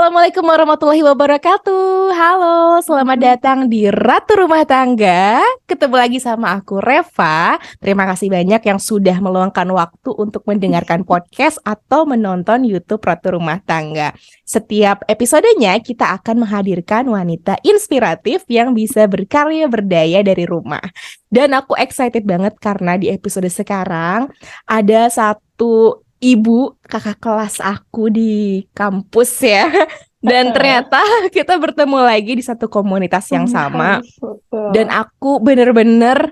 Assalamualaikum warahmatullahi wabarakatuh. Halo, selamat datang di Ratu Rumah Tangga. Ketemu lagi sama aku, Reva. Terima kasih banyak yang sudah meluangkan waktu untuk mendengarkan podcast atau menonton YouTube Ratu Rumah Tangga. Setiap episodenya kita akan menghadirkan wanita inspiratif yang bisa berkarya berdaya dari rumah. Dan aku excited banget karena di episode sekarang ada satu ibu kakak kelas aku di kampus ya. Dan ternyata kita bertemu lagi di satu komunitas yang sama. Yes, betul. Dan aku bener-bener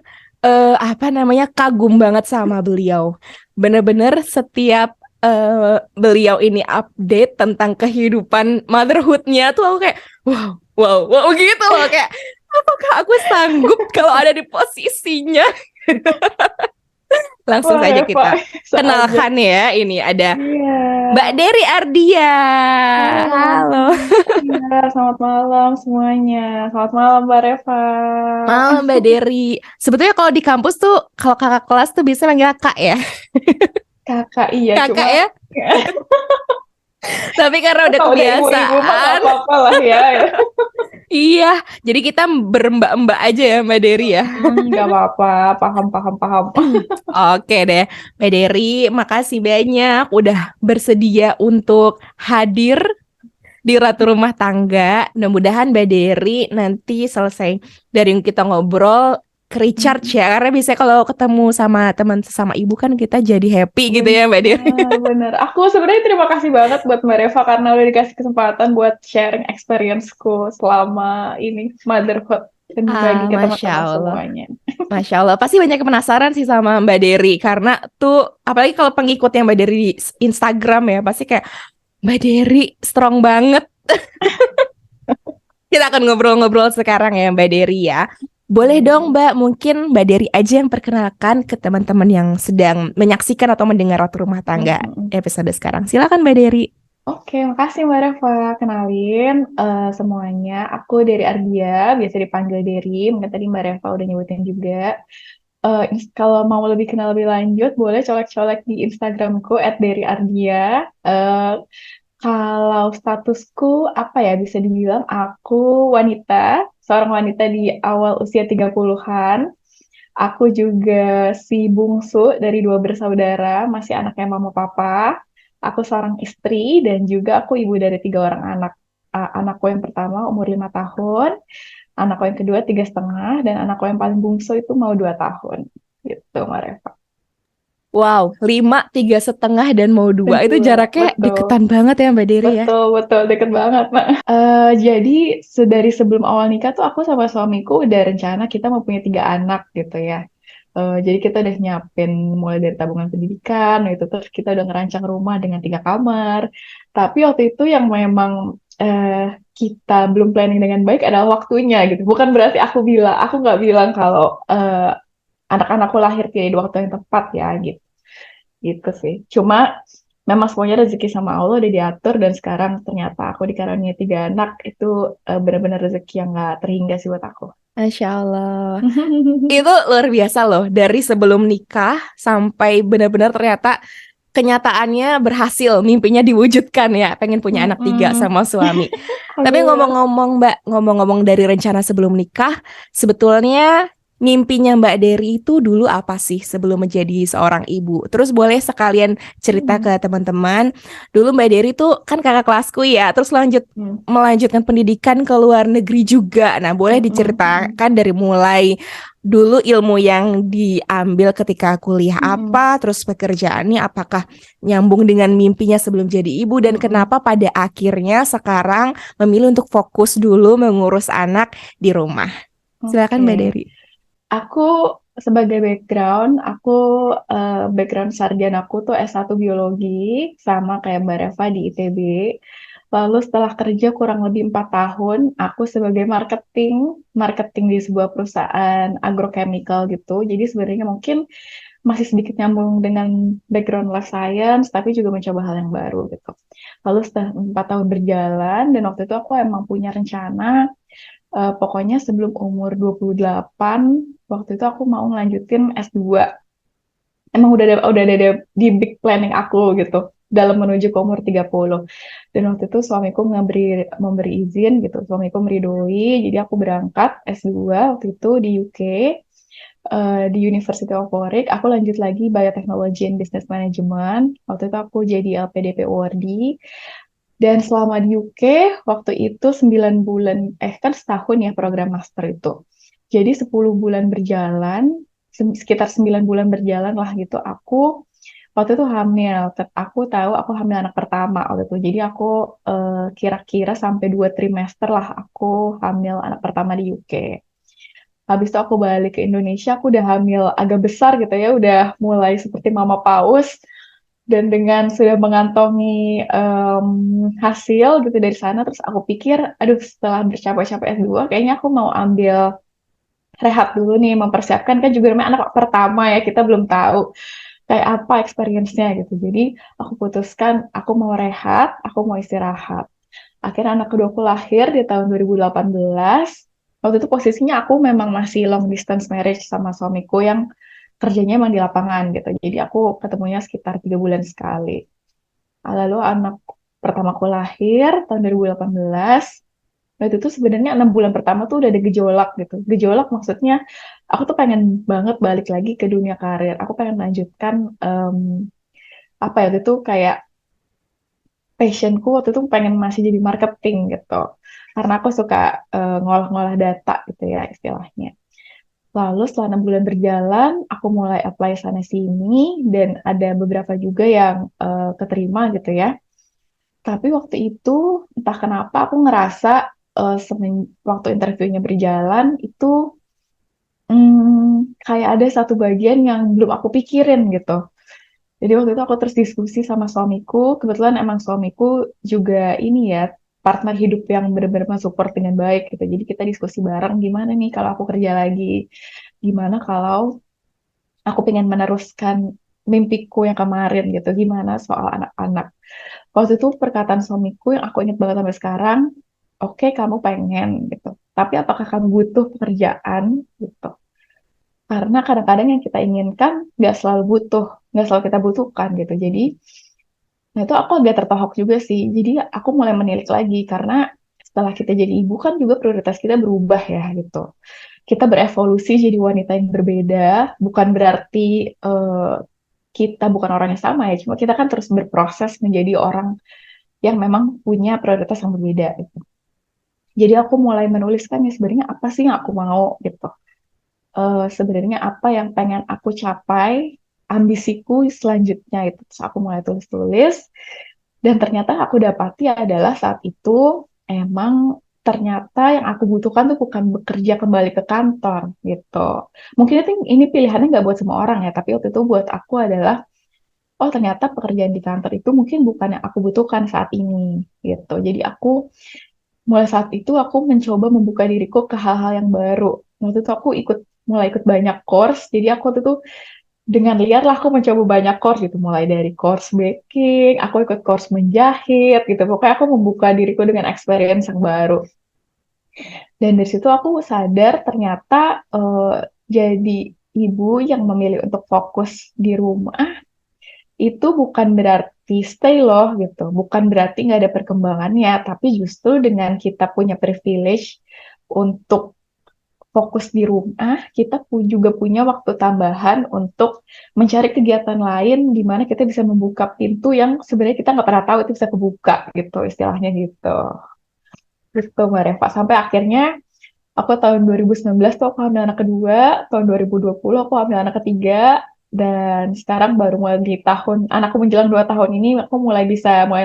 kagum banget sama beliau. Bener-bener setiap beliau ini update tentang kehidupan motherhoodnya tuh aku kayak wow, wow, wow gitu loh. Kayak apakah aku sanggup kalau ada di posisinya? Langsung Wah, saja Reva, kita bisa aja. kenalkan ya. Ini ada Iya. Mbak Dery Ardia. Halo. Halo. Iya, selamat malam semuanya. Selamat malam, Mbak Reva. Malam Mbak Dery. Sebetulnya kalau di kampus tuh, kalau kakak kelas tuh biasanya manggil kak ya. Kakak, iya, Kakak cuma ya. Tapi karena udah kalau udah ibu-ibu mah nggak kebiasaan. apa-apa lah ya. Iya, jadi kita bermbak-mbak aja ya Mbak Dery ya. Nggak apa-apa, paham. Oke deh, Mbak Dery, makasih banyak udah bersedia untuk hadir di Ratu Rumah Tangga. Mudah-mudahan Mbak Dery nanti selesai dari yang kita ngobrol ke recharge ya. Karena biasanya kalau ketemu sama teman sesama ibu kan kita jadi happy gitu ya Mbak Dery. Bener. Aku sebenarnya terima kasih banget buat Mbak Reva karena udah dikasih kesempatan buat sharing experience-ku selama ini motherhood dan berbagi ke Masya teman-teman Allah. semuanya. Masya Allah. Pasti banyak yang penasaran sih sama Mbak Dery. Karena tuh, apalagi kalau pengikut yang Mbak Dery di Instagram ya, pasti kayak, Mbak Dery strong banget. Kita akan ngobrol-ngobrol sekarang ya Mbak Dery ya. Boleh dong Mbak, mungkin Mbak Dery aja yang perkenalkan ke teman-teman yang sedang menyaksikan atau mendengar Ratu Rumah Tangga episode sekarang. Silakan Mbak Dery. Oke, makasih Mbak Reva. Kenalin semuanya, aku Dery Ardia, biasa dipanggil Dery. Mungkin tadi Mbak Reva udah nyebutin juga. Kalau mau lebih kenal lebih lanjut, boleh colek-colek di Instagramku @deryardia. Kalau statusku apa ya, bisa dibilang aku wanita, seorang wanita di awal usia 30-an. Aku juga si bungsu dari dua bersaudara, masih anaknya mama papa. Aku seorang istri dan juga aku ibu dari tiga orang anak. Anakku yang pertama umur 5 tahun, anakku yang kedua 3,5, dan anakku yang paling bungsu itu mau 2 tahun. Gitu, Mbak Reva. Wow, 5, 3,5 dan mau 2. Itu Kedua, jaraknya betul. deketan banget ya Mbak Dery ya. Betul, deket banget, Mbak. Jadi, dari sebelum awal nikah tuh aku sama suamiku udah rencana kita mau punya 3 anak gitu ya. Jadi kita udah nyiapin mulai dari tabungan pendidikan, gitu. Terus kita udah ngerancang rumah dengan 3 kamar. Tapi waktu itu yang memang kita belum planning dengan baik adalah waktunya gitu. Bukan berarti aku nggak bilang kalau anak-anakku lahir tidak di waktu yang tepat ya gitu. Gitu sih. Cuma memang semuanya rezeki sama Allah udah diatur dan sekarang ternyata aku dikaruniai 3 anak itu benar-benar rezeki yang nggak terhingga sih buat aku. Masya Allah. Itu luar biasa loh. Dari sebelum nikah sampai benar-benar ternyata kenyataannya berhasil. Mimpinya diwujudkan ya. Pengen punya anak 3 sama suami. Tapi ngomong-ngomong Mbak, ngomong-ngomong dari rencana sebelum nikah, sebetulnya mimpinya Mbak Dery itu dulu apa sih sebelum menjadi seorang ibu? Terus boleh sekalian cerita ke teman-teman. Dulu Mbak Dery tuh kan kakak kelasku ya, terus melanjutkan pendidikan ke luar negeri juga. Nah, boleh diceritakan dari mulai dulu ilmu yang diambil ketika kuliah apa, terus pekerjaannya apakah nyambung dengan mimpinya sebelum jadi ibu, dan kenapa pada akhirnya sekarang memilih untuk fokus dulu mengurus anak di rumah. Silakan Mbak Dery. Aku sebagai background sarjana aku tuh S1 biologi sama kayak Mbak Reva di ITB. Lalu setelah kerja kurang lebih 4 tahun, aku sebagai marketing di sebuah perusahaan agrochemical gitu. Jadi sebenarnya mungkin masih sedikit nyambung dengan background life science, tapi juga mencoba hal yang baru gitu. Lalu setelah 4 tahun berjalan, dan waktu itu aku emang punya rencana, pokoknya sebelum umur 28, waktu itu aku mau ngelanjutin S2. Emang udah ada di big planning aku gitu. dalam menuju ke umur 30. Dan waktu itu suamiku memberi izin gitu, suamiku meridoi, jadi aku berangkat S2 waktu itu di UK, di University of Warwick. Aku lanjut lagi Biotechnology and Business Management. Waktu itu aku jadi LPDP awardee. Dan selama di UK, waktu itu 9 bulan, kan setahun ya program master itu. Jadi 10 bulan berjalan, sekitar 9 bulan berjalan lah gitu, aku waktu itu hamil. Aku tahu aku hamil anak pertama waktu itu. Jadi aku kira-kira sampai 2 trimester lah aku hamil anak pertama di UK. Habis itu aku balik ke Indonesia, aku udah hamil agak besar gitu ya, udah mulai seperti mama paus. Dan dengan sudah mengantongi hasil gitu dari sana, terus aku pikir, aduh setelah bercapek-capek S2, kayaknya aku mau ambil rehat dulu nih, mempersiapkan kan juga namanya anak pertama ya, kita belum tahu kayak apa experience-nya gitu. Jadi aku putuskan aku mau rehat, aku mau istirahat. Akhirnya anak kedua aku lahir di tahun 2018. Waktu itu posisinya aku memang masih long distance marriage sama suamiku yang kerjanya emang di lapangan gitu. Jadi aku ketemunya sekitar 3 bulan sekali. Lalu anak pertamaku lahir tahun 2018. Waktu itu sebenarnya 6 bulan pertama tuh udah ada gejolak gitu. Gejolak maksudnya aku tuh pengen banget balik lagi ke dunia karir. Aku pengen lanjutkan apa ya itu kayak passionku waktu itu pengen masih jadi marketing gitu. Karena aku suka ngolah-ngolah data gitu ya istilahnya. Lalu setelah 6 bulan berjalan, aku mulai apply sana sini dan ada beberapa juga yang keterima gitu ya. Tapi waktu itu entah kenapa aku ngerasa waktu interviewnya berjalan itu kayak ada satu bagian yang belum aku pikirin gitu. Jadi waktu itu aku terus diskusi sama suamiku. Kebetulan emang suamiku juga ini ya partner hidup yang benar-benar mensupport dengan baik gitu. Jadi kita diskusi bareng gimana nih kalau aku kerja lagi, gimana kalau aku pengen meneruskan mimpiku yang kemarin gitu, gimana soal anak-anak. Waktu itu perkataan suamiku yang aku ingat banget sampai sekarang, oke kamu pengen gitu, tapi apakah kamu butuh pekerjaan gitu? Karena kadang-kadang yang kita inginkan nggak selalu kita butuhkan gitu. Jadi, nah itu aku agak tertohok juga sih. Jadi aku mulai menilik lagi karena setelah kita jadi ibu kan juga prioritas kita berubah ya gitu. Kita berevolusi jadi wanita yang berbeda, bukan berarti kita bukan orang yang sama ya, cuma kita kan terus berproses menjadi orang yang memang punya prioritas yang berbeda gitu. Jadi aku mulai menuliskan ya sebenarnya apa sih yang aku mau gitu. Sebenarnya apa yang pengen aku capai, ambisiku selanjutnya itu. Terus aku mulai tulis-tulis dan ternyata aku dapati adalah saat itu emang ternyata yang aku butuhkan tuh bukan bekerja kembali ke kantor gitu. Mungkin itu ini pilihannya nggak buat semua orang ya, tapi waktu itu buat aku adalah oh ternyata pekerjaan di kantor itu mungkin bukan yang aku butuhkan saat ini gitu. Jadi aku mulai saat itu aku mencoba membuka diriku ke hal-hal yang baru. Waktu itu aku mulai ikut banyak course. Jadi aku waktu itu dengan liar lah aku mencoba banyak course gitu. Mulai dari course baking, aku ikut course menjahit gitu. Pokoknya aku membuka diriku dengan experience yang baru. Dan dari situ aku sadar ternyata jadi ibu yang memilih untuk fokus di rumah itu bukan berarti stay loh gitu, bukan berarti nggak ada perkembangannya, tapi justru dengan kita punya privilege untuk fokus di rumah, kita juga punya waktu tambahan untuk mencari kegiatan lain di mana kita bisa membuka pintu yang sebenarnya kita nggak pernah tahu itu bisa kebuka gitu, istilahnya gitu. Gitu Mbak Reva. Sampai akhirnya aku tahun 2019 tuh aku hamil anak kedua, tahun 2020 aku hamil anak ketiga, dan sekarang baru mulai di tahun, anakku menjelang 2 tahun ini, aku mulai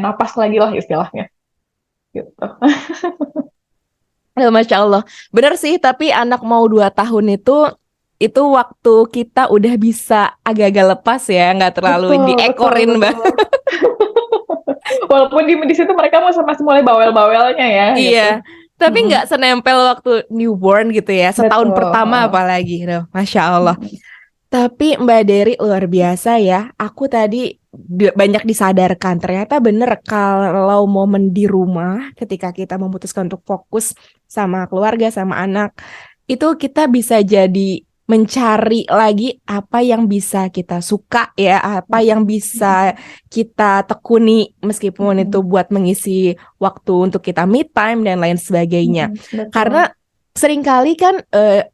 napas lagi lah istilahnya. Gitu. Masya Allah. Bener sih, tapi anak mau 2 tahun itu waktu kita udah bisa agak-agak lepas ya, nggak terlalu Betul, betul, diekorin, Mbak. betul. Walaupun di situ mereka masih mulai bawel-bawelnya ya, gitu. Iya, tapi Mm-mm. nggak senempel waktu newborn gitu ya, setahun Betul. pertama Heeh. apalagi. Duh, Masya Allah. Mm-mm. Tapi Mbak Dery luar biasa ya. Aku tadi banyak disadarkan. Ternyata bener kalau momen di rumah ketika kita memutuskan untuk fokus sama keluarga, sama anak, itu kita bisa jadi mencari lagi apa yang bisa kita suka ya, apa yang bisa kita tekuni meskipun itu Mm-mm. buat mengisi waktu untuk kita me time dan lain sebagainya. Karena Betul. seringkali kan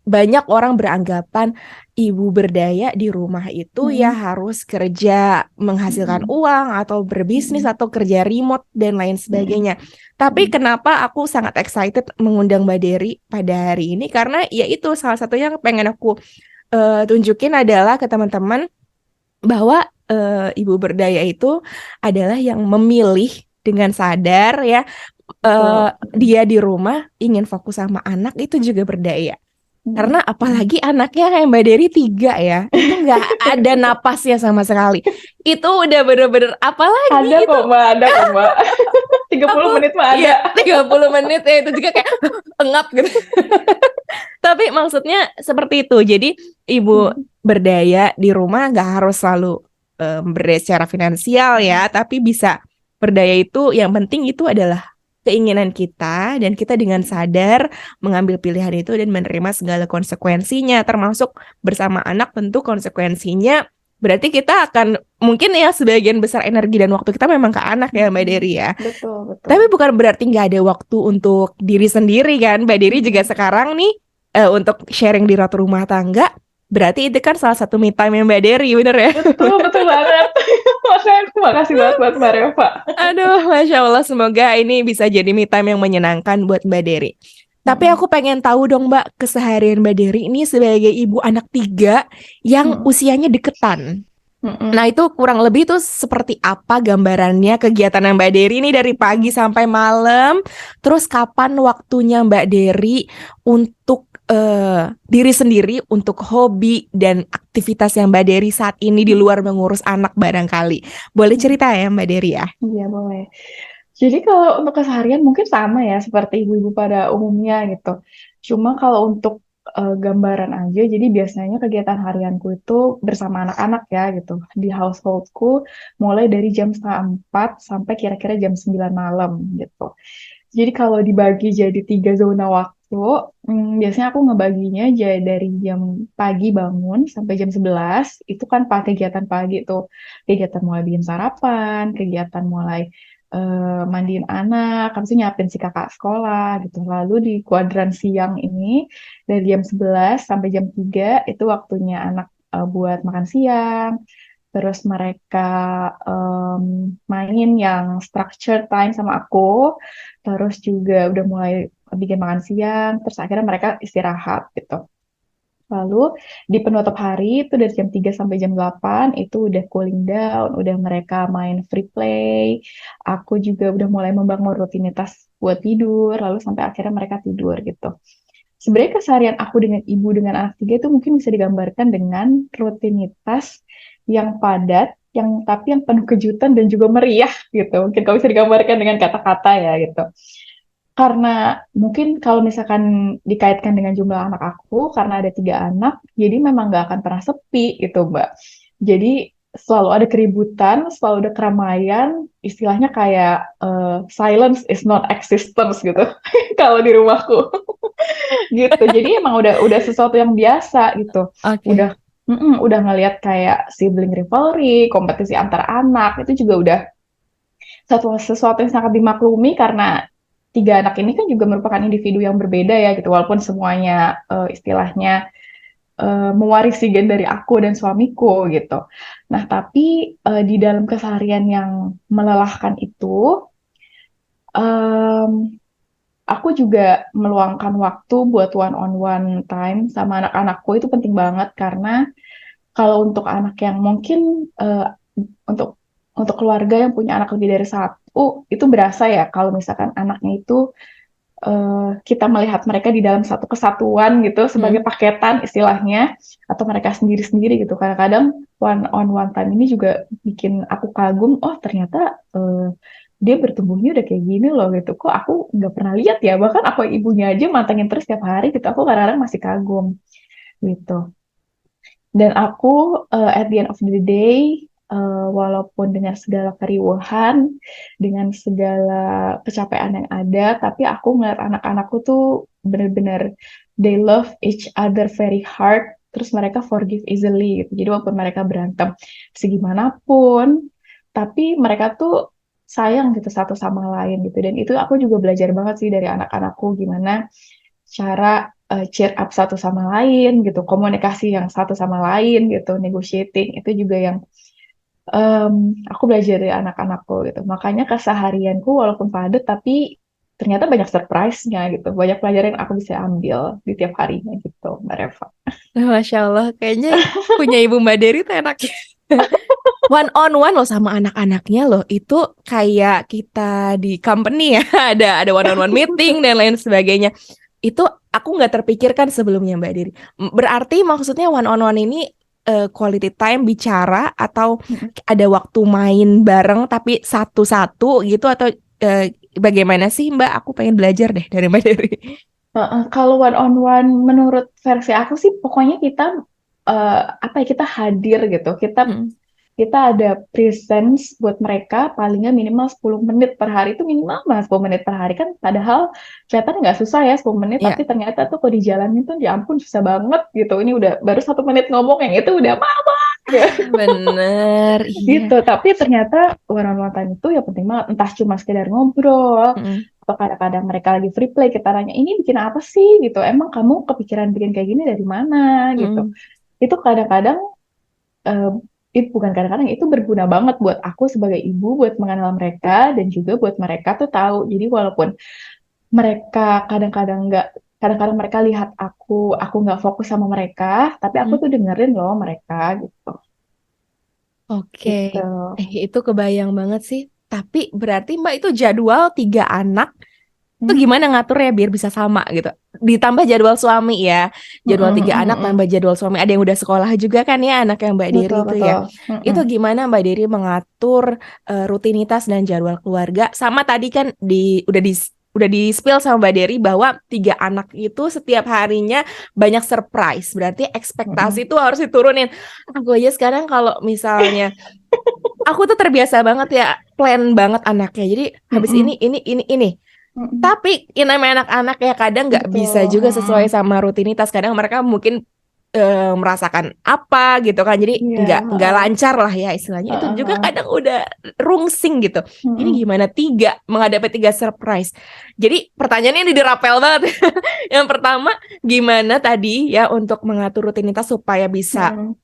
banyak orang beranggapan ibu berdaya di rumah itu ya Mm-mm. harus kerja menghasilkan Mm-mm. uang atau berbisnis Mm-mm. atau kerja remote dan lain Mm-mm. sebagainya. Tapi kenapa aku sangat excited mengundang Mbak Dery pada hari ini? Karena ya itu salah satunya yang pengen aku tunjukin adalah ke teman-teman bahwa ibu berdaya itu adalah yang memilih dengan sadar ya, Betul. dia di rumah ingin fokus sama anak itu juga berdaya. Mm-mm. Karena apalagi anaknya kayak Mbak Dery 3 ya, itu nggak ada napasnya sama sekali. Itu udah bener-bener apalagi Ada itu kok Mbak, ada kok Mbak. 30 aku menit mah iya ada. 30 menit ya itu juga kayak engap gitu. Tapi maksudnya seperti itu. Jadi ibu Mm-mm. berdaya di rumah nggak harus selalu berdaya secara finansial ya, tapi bisa berdaya itu yang penting itu adalah keinginan kita dan kita dengan sadar mengambil pilihan itu dan menerima segala konsekuensinya, termasuk bersama anak tentu konsekuensinya. Berarti kita akan mungkin ya sebagian besar energi dan waktu kita memang ke anak ya Mbak Mm-mm. Dery ya. Betul, betul. Tapi bukan berarti nggak ada waktu untuk diri sendiri kan. Mbak Dery juga Mm-mm. sekarang nih untuk sharing di ratu rumah tangga. Berarti itu kan salah satu me time yang Mbak Dery, bener ya? Betul, betul banget. Makanya aku makasih banget buat Mbak Reva. Aduh, Masya Allah. Semoga ini bisa jadi me time yang menyenangkan buat Mbak Dery. Tapi Mm-mm. aku pengen tahu dong Mbak, keseharian Mbak Dery ini sebagai ibu anak 3 yang Mm-mm. usianya deketan. Nah, Mm-mm. itu kurang lebih tuh seperti apa gambarannya kegiatan Mbak Dery ini dari pagi sampai malam? Terus kapan waktunya Mbak Dery untuk diri sendiri, untuk hobi dan aktivitas yang Mbak Dery saat ini di luar mengurus anak barangkali? Boleh Mm-mm. cerita ya Mbak Dery ya? Iya, boleh. Jadi kalau untuk keseharian mungkin sama ya seperti ibu-ibu pada umumnya gitu. Cuma kalau untuk gambaran aja, jadi biasanya kegiatan harianku itu bersama anak-anak ya gitu. Di householdku mulai dari jam 3:30 sampai kira-kira jam 9 malam gitu. Jadi kalau dibagi jadi 3 zona waktu, biasanya aku ngebaginya jadi dari jam pagi bangun sampai jam 11, itu kan kegiatan pagi tuh. Kegiatan mulai bikin sarapan, kegiatan mulai mandiin anak, habis itu nyiapin si kakak sekolah gitu. Lalu di kuadran siang ini, dari jam 11 sampai jam 3 itu waktunya anak buat makan siang, terus mereka em, main yang structure time sama aku, terus juga udah mulai bikin makan siang, terus akhirnya mereka istirahat gitu. Lalu di penutup hari itu dari jam 3 sampai jam 8 itu udah cooling down, udah mereka main free play. Aku juga udah mulai membangun rutinitas buat tidur, lalu sampai akhirnya mereka tidur gitu. Sebenarnya keseharian aku dengan ibu dengan anak 3 itu mungkin bisa digambarkan dengan rutinitas yang padat, yang tapi yang penuh kejutan dan juga meriah gitu. Mungkin kalau bisa digambarkan dengan kata-kata ya gitu. Karena mungkin kalau misalkan dikaitkan dengan jumlah anak aku, karena ada 3 anak, jadi memang nggak akan pernah sepi gitu, Mbak. Jadi selalu ada keributan, selalu ada keramaian, istilahnya kayak silence is not existence gitu, kalau di rumahku gitu. Jadi emang udah sesuatu yang biasa gitu. Oke. Udah ngelihat kayak sibling rivalry, kompetisi antar anak itu juga udah sesuatu yang sangat dimaklumi karena 3 anak ini kan juga merupakan individu yang berbeda ya gitu. Walaupun semuanya istilahnya mewarisi gen dari aku dan suamiku gitu. Nah, tapi di dalam keseharian yang melelahkan itu, em, aku juga meluangkan waktu buat one on one time sama anak-anakku itu penting banget karena kalau untuk anak yang mungkin untuk keluarga yang punya anak lebih dari satu itu berasa ya kalau misalkan anaknya itu kita melihat mereka di dalam satu kesatuan gitu sebagai Hmm. paketan istilahnya atau mereka sendiri-sendiri gitu. Kadang-kadang one on one time ini juga bikin aku kagum, oh ternyata dia bertumbuhnya udah kayak gini loh gitu. Kok aku nggak pernah lihat ya, bahkan aku ibunya aja mantengin terus tiap hari gitu. Aku kadang-kadang masih kagum gitu. Dan aku at the end of the day, walaupun dengan segala keriuhan, dengan segala kecapean yang ada, tapi aku ngeliat anak-anakku tuh bener-bener they love each other very hard. terus mereka forgive easily gitu. Jadi walaupun mereka berantem segimanapun, tapi mereka tuh sayang gitu satu sama lain gitu. Dan itu aku juga belajar banget sih dari anak-anakku gimana cara cheer up satu sama lain gitu, komunikasi yang satu sama lain gitu, negotiating itu juga yang aku belajar dari anak-anakku gitu. Makanya keseharianku walaupun padat tapi ternyata banyak surprise-nya gitu. Banyak pelajaran yang aku bisa ambil di tiap harinya gitu, Mbak Reva. Masya Allah, kayaknya punya ibu Mbak Dery tuh enak. One on one loh sama anak-anaknya loh. Itu kayak kita di company ya, ada one on one meeting dan lain sebagainya. Itu aku nggak terpikirkan sebelumnya Mbak Dery. Berarti maksudnya one on one ini quality time bicara atau ada waktu main bareng tapi satu-satu gitu atau bagaimana sih Mbak? Aku pengen belajar deh dari Mbak Dery. Kalau one on one menurut versi aku sih pokoknya kita apa ya, kita hadir gitu. Mm, Kita ada presence buat mereka paling nggak minimal 10 menit per hari, itu minimal banget 10 menit per hari kan, padahal kelihatan nggak susah ya 10 menit, ya, tapi ternyata tuh kalau dijalanin tuh ya ampun susah banget gitu. Ini udah baru 1 menit ngomong yang itu udah mama bener, gitu. iya. Tapi ternyata one on one time itu ya penting banget, entah cuma sekedar ngobrol Mm, atau kadang-kadang mereka lagi free play, kita tanya ini bikin apa sih gitu, emang kamu kepikiran bikin kayak gini dari mana gitu. mm. Itu kadang-kadang eh, itu bukan kadang-kadang, itu berguna banget buat aku sebagai ibu buat mengenal mereka dan juga buat mereka tuh tahu. Jadi walaupun mereka kadang-kadang mereka lihat aku nggak fokus sama mereka, tapi aku Mm. tuh dengerin loh mereka gitu. Oke, Gitu. itu kebayang banget sih. Tapi berarti Mbak itu jadwal 3 anak itu Hmm? gimana ngaturnya biar bisa sama gitu. Ditambah jadwal suami ya, jadwal Mm-mm, 3 anak tambah mm-mm. jadwal suami. Ada yang udah sekolah juga kan ya anak yang Mbak Dery Betul itu ya. betul. Itu Mm-mm, gimana Mbak Dery mengatur rutinitas dan jadwal keluarga? Sama tadi kan udah di spill sama Mbak Dery bahwa 3 anak itu setiap harinya banyak surprise. Berarti ekspektasi mm-mm, itu harus diturunin. Aku aja sekarang kalau misalnya aku tuh terbiasa banget ya plan banget anaknya. Jadi habis mm-mm, ini. mm-mm. Tapi yang namanya anak-anak ya kadang nggak bisa Betul. juga sesuai Mm-mm. sama rutinitas. Kadang mereka mungkin merasakan apa gitu kan. Jadi Iya. nggak Heeh, lancar lah ya istilahnya. Itu heeh, juga heeh. kadang udah rungsing gitu. Ini Mm-mm, gimana menghadapi 3 surprise. Jadi pertanyaannya ini dirapel banget. Yang pertama, gimana tadi ya untuk mengatur rutinitas supaya bisa mm-mm,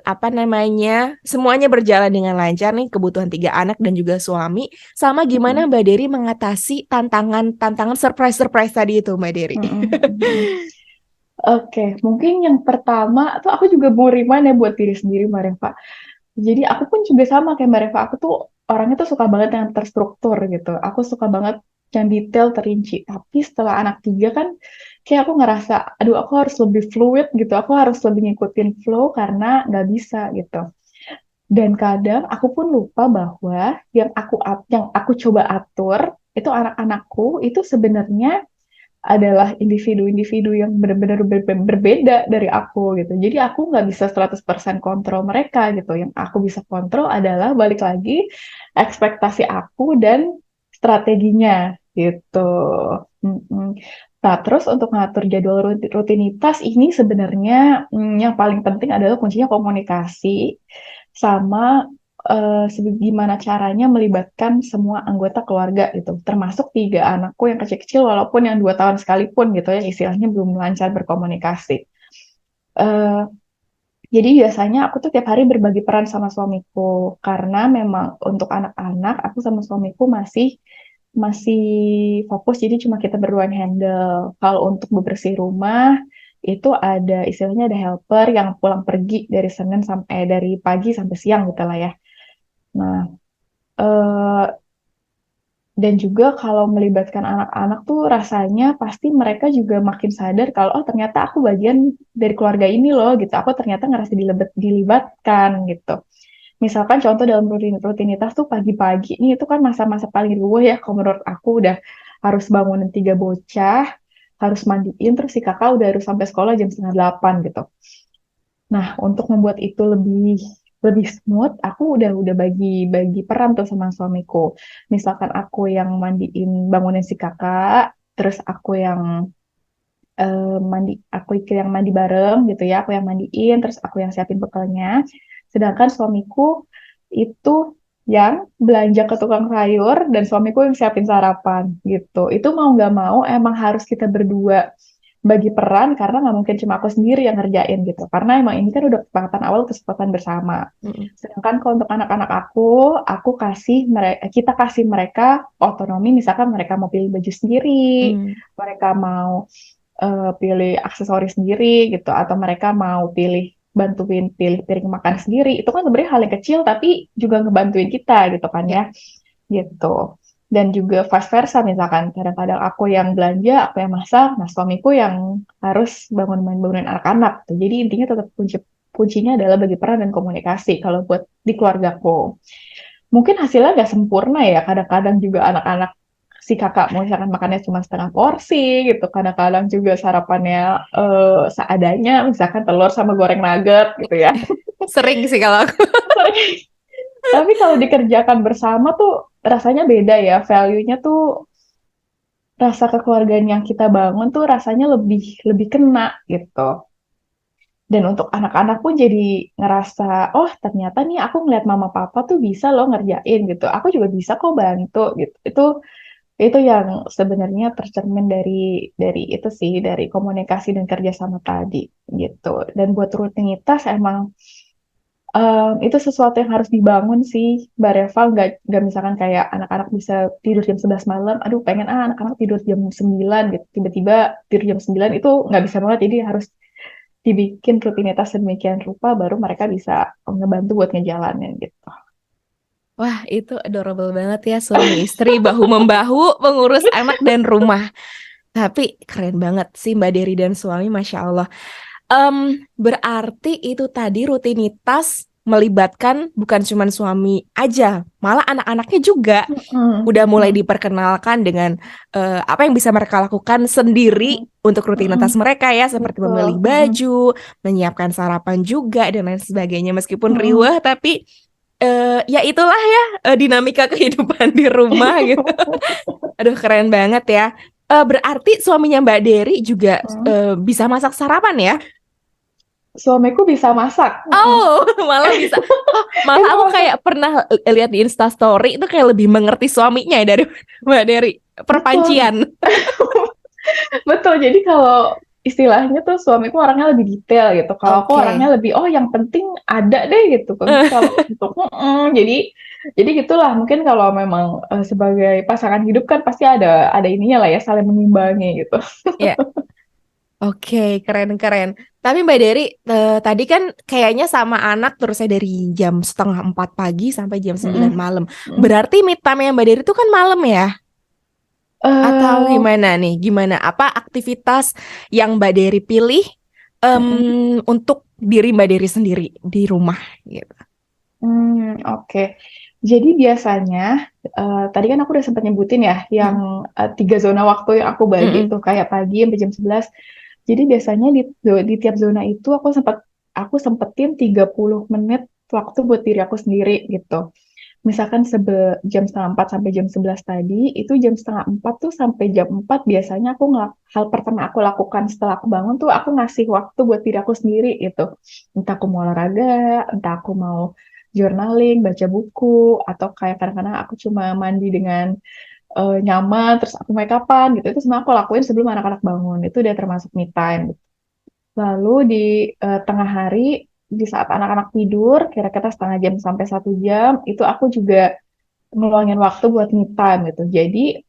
apa namanya semuanya berjalan dengan lancar nih kebutuhan 3 anak dan juga suami. Sama gimana mm-mm, Mbak Dery mengatasi tantangan surprise tadi itu Mbak Dery. mm-mm, mm-mm. Oke, mungkin yang pertama tuh aku juga mau remind ya buat diri sendiri, Mbak Reva. Jadi aku pun juga sama kayak Mbak Reva, aku tuh orangnya tuh suka banget yang terstruktur gitu. Aku suka banget yang detail, terinci. Tapi setelah anak 3 kan, kayak aku ngerasa, aduh aku harus lebih fluid gitu. Aku harus lebih ngikutin flow karena nggak bisa gitu. Dan kadang aku pun lupa bahwa yang aku coba atur itu anak-anakku itu sebenarnya adalah individu-individu yang benar-benar berbeda dari aku gitu. Jadi aku nggak bisa 100% kontrol mereka gitu. Yang aku bisa kontrol adalah balik lagi ekspektasi aku dan strateginya gitu. Mm-mm. Nah, terus untuk ngatur jadwal rutinitas ini sebenarnya yang paling penting adalah kuncinya komunikasi sama gimana caranya melibatkan semua anggota keluarga gitu, termasuk 3 anakku yang kecil-kecil, walaupun yang 2 tahun sekalipun gitu ya, istilahnya belum lancar berkomunikasi. Eh, jadi biasanya aku tuh tiap hari berbagi peran sama suamiku, karena memang untuk anak-anak aku sama suamiku masih masih fokus, jadi cuma kita berdua yang handle. Kalau untuk bebersih rumah itu ada istilahnya ada helper yang pulang pergi dari Senin sampai dari pagi sampai siang gitu lah ya. Nah, eh, dan juga kalau melibatkan anak-anak tuh rasanya pasti mereka juga makin sadar kalau oh ternyata aku bagian dari keluarga ini loh gitu. Aku ternyata ngerasa dilibatkan gitu. Misalkan contoh dalam rutinitas tuh pagi-pagi ini itu kan masa-masa paling riuh ya kalau menurut aku, udah harus bangunin 3 bocah, harus mandiin, terus si kakak udah harus sampai sekolah jam setengah 8 gitu. Nah, untuk membuat itu lebih lebih smooth, aku udah bagi bagi peran tuh sama suamiku. Misalkan aku yang mandiin, bangunin si kakak, terus aku yang mandi, aku yang mandi bareng gitu ya, aku yang mandiin, terus aku yang siapin bekalnya. Sedangkan suamiku itu yang belanja ke tukang sayur dan suamiku yang siapin sarapan gitu. Itu mau nggak mau emang harus kita berdua bagi peran karena nggak mungkin cuma aku sendiri yang ngerjain gitu. Karena emang ini kan udah kesepakatan awal, kesepakatan bersama. Mm-mm. Sedangkan kalau untuk anak-anak aku kasih mereka, kita kasih mereka otonomi. Misalkan mereka mau pilih baju sendiri, Mm. mereka mau pilih aksesoris sendiri gitu, atau mereka mau bantuin pilih piring makan sendiri. Itu kan sebenarnya hal yang kecil tapi juga ngebantuin kita gitu kan Ya. ya, gitu. Dan juga vice versa, misalkan kadang-kadang aku yang belanja, aku yang masak, nah suamiku yang harus bangunin anak-anak tuh. Jadi intinya tetap kuncinya adalah bagi peran dan komunikasi kalau buat di keluargaku. Mungkin hasilnya nggak sempurna ya, kadang-kadang juga anak-anak si kakak mau misalkan makannya cuma setengah porsi gitu, kadang-kadang juga sarapannya seadanya, misalkan telur sama goreng nugget gitu ya. Sering sih kalau aku. Tapi kalau dikerjakan bersama tuh rasanya beda ya, value-nya tuh, rasa kekeluargaan yang kita bangun tuh rasanya lebih lebih kena gitu. Dan untuk anak-anak pun jadi ngerasa, oh ternyata nih aku ngeliat mama papa tuh bisa loh ngerjain gitu. Aku juga bisa kok bantu gitu. Itu yang sebenarnya tercermin dari itu sih, dari komunikasi dan kerjasama tadi gitu. Dan buat rutinitas emang itu sesuatu yang harus dibangun sih, Mbak Reva. Nggak misalkan kayak anak-anak bisa tidur jam 11 malam, aduh pengen anak-anak tidur jam 9 gitu. Tiba-tiba tidur jam 9 itu nggak bisa banget, jadi harus dibikin rutinitas sedemikian rupa baru mereka bisa ngebantu buat ngejalanin gitu. Wah, itu adorable banget ya, suami istri bahu-membahu mengurus anak dan rumah. Tapi keren banget sih Mbak Dery dan suami, Masya Allah. Berarti itu tadi rutinitas melibatkan bukan cuma suami aja, malah anak-anaknya juga Mm-mm. udah mulai Mm-mm. diperkenalkan dengan apa yang bisa mereka lakukan sendiri Mm-mm. untuk rutinitas Mm-mm. mereka ya, seperti Betul. memilih Mm-mm. baju, menyiapkan sarapan juga dan lain sebagainya. Meskipun Mm-mm. riwah, tapi ya itulah ya, dinamika kehidupan di rumah gitu. Aduh, keren banget ya. Berarti suaminya Mbak Dery juga Mm. bisa masak sarapan ya? Suamiku bisa masak. Mm-mm. Oh, malah bisa. Oh, malah Itu aku masak. kayak pernah lihat di Insta Story itu kayak lebih mengerti suaminya ya dari Mbak Dery. Betul, Perpancian. betul. Jadi kalau istilahnya tuh suamiku orangnya lebih detail gitu. Kalau aku Oke. orangnya lebih, oh yang penting ada deh gitu. Kalau untuk, jadi gitulah. Mungkin kalau memang sebagai pasangan hidup kan pasti ada ininya lah ya, saling mengimbangi gitu. Ya, oke, keren-keren. Tapi Mbak Dery, tadi kan kayaknya sama anak terusnya dari jam setengah 4 pagi sampai jam 9 Mm-mm. malam. Mm. Berarti me time-nya Mbak Dery itu kan malam ya? Atau Eh, gimana nih? Gimana? Apa aktivitas yang Mbak Dery pilih mm-mm. untuk diri Mbak Dery sendiri di rumah gitu? Oke. Jadi biasanya, tadi kan aku udah sempat nyebutin ya, yang Mm, 3 zona waktu yang aku bagi mm-mm. tuh, kayak pagi sampai jam 11. Jadi biasanya di tiap zona itu aku sempetin 30 menit waktu buat diri aku sendiri gitu. Misalkan jam setengah 4 sampai jam 11 tadi, itu jam setengah 4 tuh sampai jam 4 biasanya hal pertama aku lakukan setelah aku bangun tuh aku ngasih waktu buat diri aku sendiri gitu. Entah aku mau olahraga, entah aku mau journaling, baca buku, atau kayak kadang-kadang aku cuma mandi dengan nyaman, terus aku make upan gitu. Itu semua aku lakuin sebelum anak-anak bangun. Itu udah termasuk me time. Lalu di tengah hari, di saat anak-anak tidur, kira-kira setengah jam sampai 1 jam, itu aku juga ngeluangin waktu buat me time gitu. Jadi,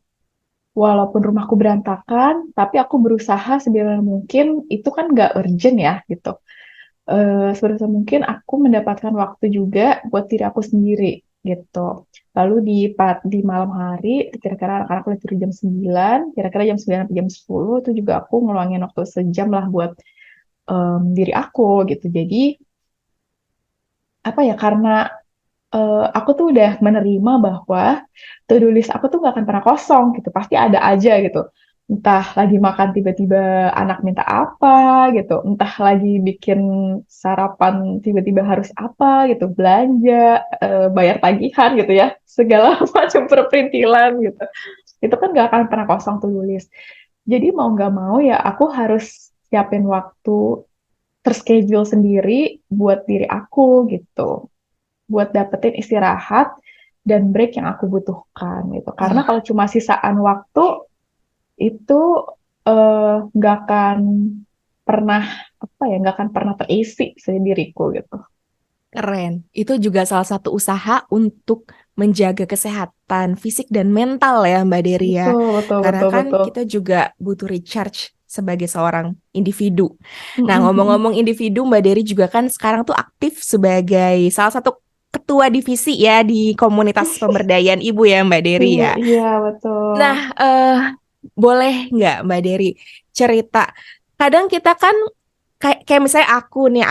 walaupun rumahku berantakan, tapi aku berusaha sebisa mungkin, itu kan nggak urgent ya gitu. Sebisa mungkin aku mendapatkan waktu juga buat diri aku sendiri gitu. Lalu di malam hari, kira-kira anak-anak udah tidur jam 9, kira-kira jam 9 sampai jam 10, itu juga aku ngeluangin waktu sejam lah buat diri aku gitu. Jadi apa ya, karena aku tuh udah menerima bahwa to-do list aku tuh gak akan pernah kosong gitu, pasti ada aja gitu. Entah lagi makan tiba-tiba anak minta apa gitu, entah lagi bikin sarapan tiba-tiba harus apa gitu, belanja, bayar tagihan gitu ya, segala macam perperintilan gitu. Itu kan gak akan pernah kosong to-do list. Jadi mau nggak mau ya aku harus siapin waktu terschedule sendiri buat diri aku gitu. Buat dapetin istirahat dan break yang aku butuhkan gitu. Karena Wah, kalau cuma sisaan waktu itu nggak akan pernah apa ya, nggak akan pernah terisi diriku gitu. keren. Itu juga salah satu usaha untuk menjaga kesehatan fisik dan mental ya Mbak Dery ya. Betul, betul, Karena betul, kan betul. kita juga butuh recharge sebagai seorang individu. Mm, Nah, mm, mm, ngomong-ngomong individu, Mbak Dery juga kan sekarang tuh aktif sebagai salah satu ketua divisi ya di komunitas pemberdayaan ibu ya Mbak Dery Ibu, ya. iya betul. Nah, boleh nggak Mbak Dery cerita? Kadang kita kan kayak misalnya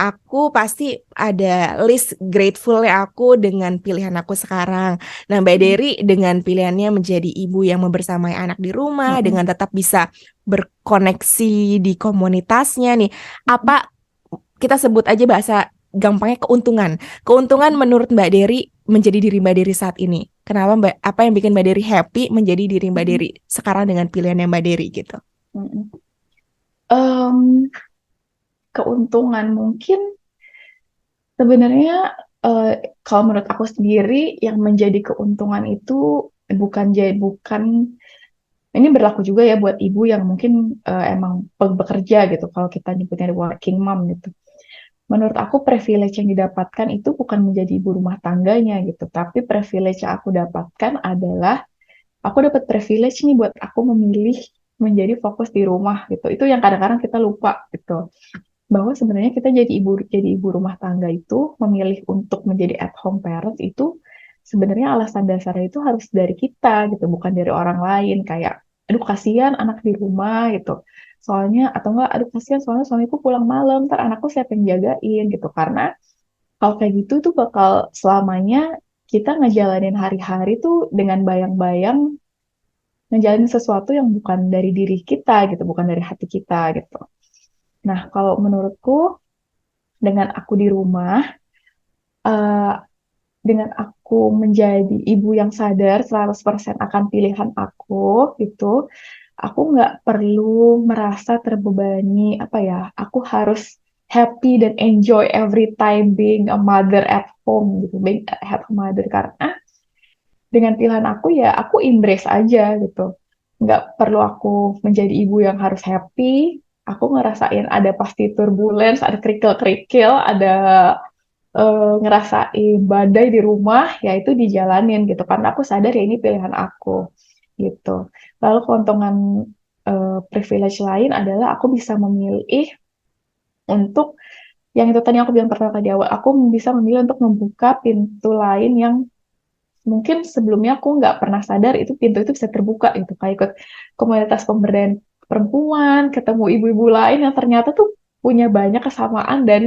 aku pasti ada list grateful ya aku dengan pilihan aku sekarang. Nah, Mbak Mm, Dery dengan pilihannya menjadi ibu yang membersamai anak di rumah mm, dengan tetap bisa berkoneksi di komunitasnya nih. Apa mm, kita sebut aja bahasa gampangnya keuntungan. Keuntungan mm, menurut Mbak Dery menjadi diri Mbak Dery saat ini. Kenapa Mbak? Apa yang bikin Mbak Dery happy menjadi diri Mbak mm, Dery sekarang dengan pilihan yang Mbak Dery gitu? mm, mm. Em, Keuntungan mungkin sebenarnya, eh, kalau menurut aku sendiri yang menjadi keuntungan itu bukan ini berlaku juga ya buat ibu yang mungkin emang bekerja gitu, kalau kita nyebutnya working mom gitu. Menurut aku privilege yang didapatkan itu bukan menjadi ibu rumah tangganya gitu, tapi privilege yang aku dapatkan adalah aku dapat privilege nih buat aku memilih menjadi fokus di rumah gitu. Itu yang kadang-kadang kita lupa gitu. Bahwa sebenarnya kita jadi ibu rumah tangga itu memilih untuk menjadi at home parents itu sebenarnya alasan dasarnya itu harus dari kita gitu, bukan dari orang lain kayak aduh kasihan anak di rumah gitu. Soalnya atau enggak aduh kasihan soalnya suamiku pulang malam, ntar anakku siapa yang jagain gitu. Karena kalau kayak gitu tuh bakal selamanya kita ngejalanin hari-hari tuh dengan bayang-bayang ngejalanin sesuatu yang bukan dari diri kita gitu, bukan dari hati kita gitu. Nah, kalau menurutku dengan aku di rumah, eh, dengan aku menjadi ibu yang sadar 100% akan pilihan aku, gitu, aku nggak perlu merasa terbebani, apa ya, aku harus happy dan enjoy every time being a mother at home, gitu, being a at home mother, karena dengan pilihan aku ya, aku embrace aja, gitu. Nggak perlu aku menjadi ibu yang harus happy, aku ngerasain ada pasti turbulence, ada kerikil-kerikil, ada ngerasain badai di rumah, ya itu dijalanin gitu. Karena aku sadar ya ini pilihan aku gitu. Lalu keuntungan privilege lain adalah aku bisa memilih untuk yang itu tadi aku bilang pertama di awal, aku bisa memilih untuk membuka pintu lain yang mungkin sebelumnya aku nggak pernah sadar itu pintu itu bisa terbuka gitu. Kayak ikut komunitas pemberdayaan perempuan, ketemu ibu-ibu lain yang ternyata tuh punya banyak kesamaan dan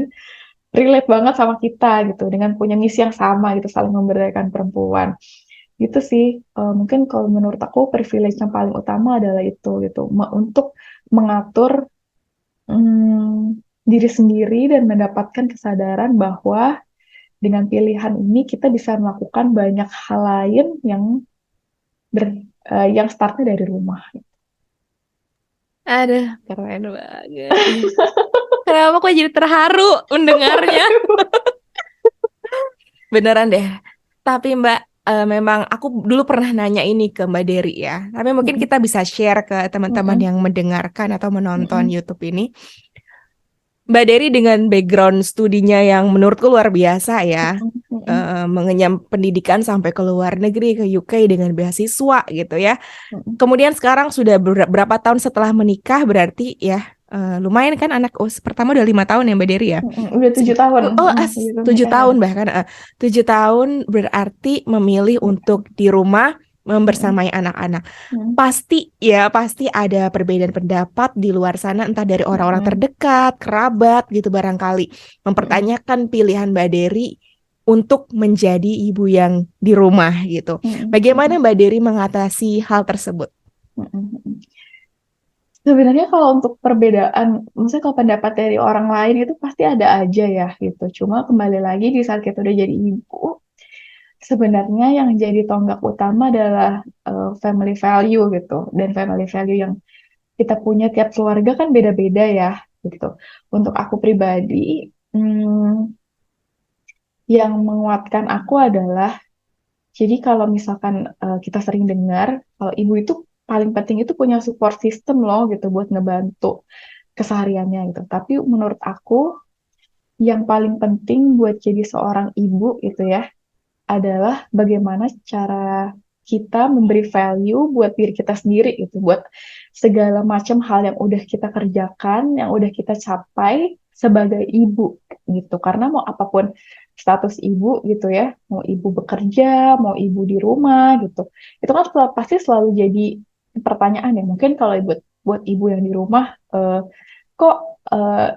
relate banget sama kita gitu dengan punya misi yang sama gitu saling memberdayakan perempuan gitu sih. Mungkin kalau menurut aku privilege yang paling utama adalah itu gitu untuk mengatur diri sendiri dan mendapatkan kesadaran bahwa dengan pilihan ini kita bisa melakukan banyak hal lain yang yang startnya dari rumah. Aduh, keren banget. Ih, kenapa kok jadi terharu mendengarnya? Beneran deh. Tapi Mbak, memang aku dulu pernah nanya ini ke Mbak Dery ya. Tapi mungkin Mm-mm, kita bisa share ke teman-teman mm-mm, yang mendengarkan atau menonton mm-mm, YouTube ini. Mbak Dery dengan background studinya yang menurutku luar biasa ya, mm-mm, mm-mm, mengenyam pendidikan sampai ke luar negeri, ke UK dengan beasiswa gitu ya. mm-mm, Kemudian sekarang sudah berapa tahun setelah menikah berarti ya, lumayan kan anak pertama udah 5 tahun ya Mbak Dery ya. mm-mm. Udah 7 tahun, Oh, begitu 7 tahun nikahan. bahkan 7 tahun berarti memilih Mm-mm, untuk di rumah mm-mm, membersamai anak-anak. mm-mm, Pasti ya, pasti ada perbedaan pendapat di luar sana, entah dari orang-orang mm-mm, terdekat, kerabat gitu barangkali, mm-mm, mempertanyakan pilihan Mbak Dery untuk menjadi ibu yang di rumah gitu. mm-mm, Bagaimana mm-mm, Mbak Dery mengatasi hal tersebut? mm-mm, mm-mm. Sebenarnya kalau untuk perbedaan, maksudnya kalau pendapat dari orang lain itu pasti ada aja ya gitu. Cuma kembali lagi di saat kita udah jadi ibu, sebenarnya yang jadi tonggak utama adalah family value gitu. Dan family value yang kita punya tiap keluarga kan beda-beda ya gitu. Untuk aku pribadi, yang menguatkan aku adalah jadi kalau misalkan kita sering dengar kalau ibu itu paling penting itu punya support system loh gitu buat ngebantu kesehariannya gitu. Tapi menurut aku yang paling penting buat jadi seorang ibu itu ya adalah bagaimana cara kita memberi value buat diri kita sendiri gitu, buat segala macam hal yang udah kita kerjakan, yang udah kita capai sebagai ibu gitu. Karena mau apapun status ibu gitu ya, mau ibu bekerja, mau ibu di rumah gitu, itu kan pasti selalu jadi pertanyaan ya. Mungkin kalau buat buat ibu yang di rumah, kok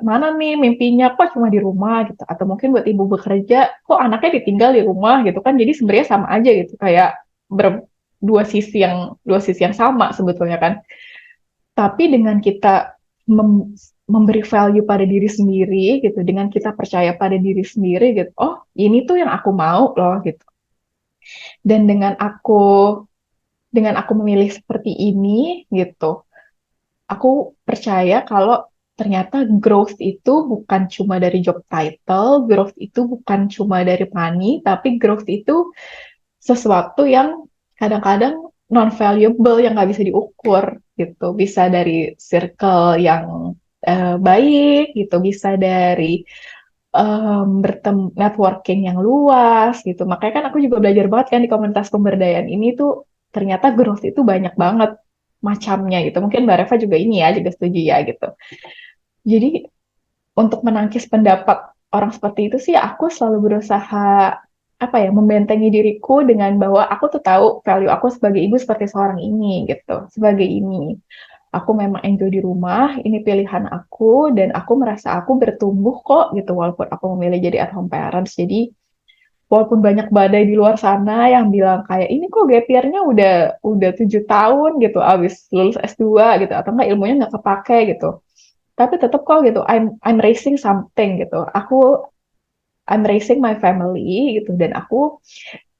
mana nih mimpinya kok cuma di rumah gitu, atau mungkin buat ibu bekerja kok anaknya ditinggal di rumah gitu kan, jadi sebenarnya sama aja gitu, kayak dua sisi yang sama sebetulnya kan. Tapi dengan kita memberi value pada diri sendiri gitu, dengan kita percaya pada diri sendiri gitu, oh ini tuh yang aku mau loh gitu, dan dengan aku memilih seperti ini gitu, aku percaya kalau ternyata growth itu bukan cuma dari job title, growth itu bukan cuma dari money, tapi growth itu sesuatu yang kadang-kadang non-valuable yang nggak bisa diukur gitu. Bisa dari circle yang baik gitu, bisa dari networking yang luas gitu. Makanya kan aku juga belajar banget kan di komunitas pemberdayaan ini tuh ternyata growth itu banyak banget macamnya gitu. Mungkin Mbak Reva juga ini ya, juga setuju ya gitu. Jadi untuk menangkis pendapat orang seperti itu sih aku selalu berusaha apa ya, membentengi diriku dengan bahwa aku tuh tahu value aku sebagai ibu seperti seorang ini gitu. Sebagai ini, aku memang enjoy di rumah, ini pilihan aku dan aku merasa aku bertumbuh kok gitu walaupun aku memilih jadi at home parents. Jadi walaupun banyak badai di luar sana yang bilang kayak ini kok gap year-nya udah 7 tahun gitu abis lulus S2 gitu, atau enggak ilmunya nggak kepake gitu, tapi tetap kok gitu I'm raising something gitu, I'm raising my family gitu, dan aku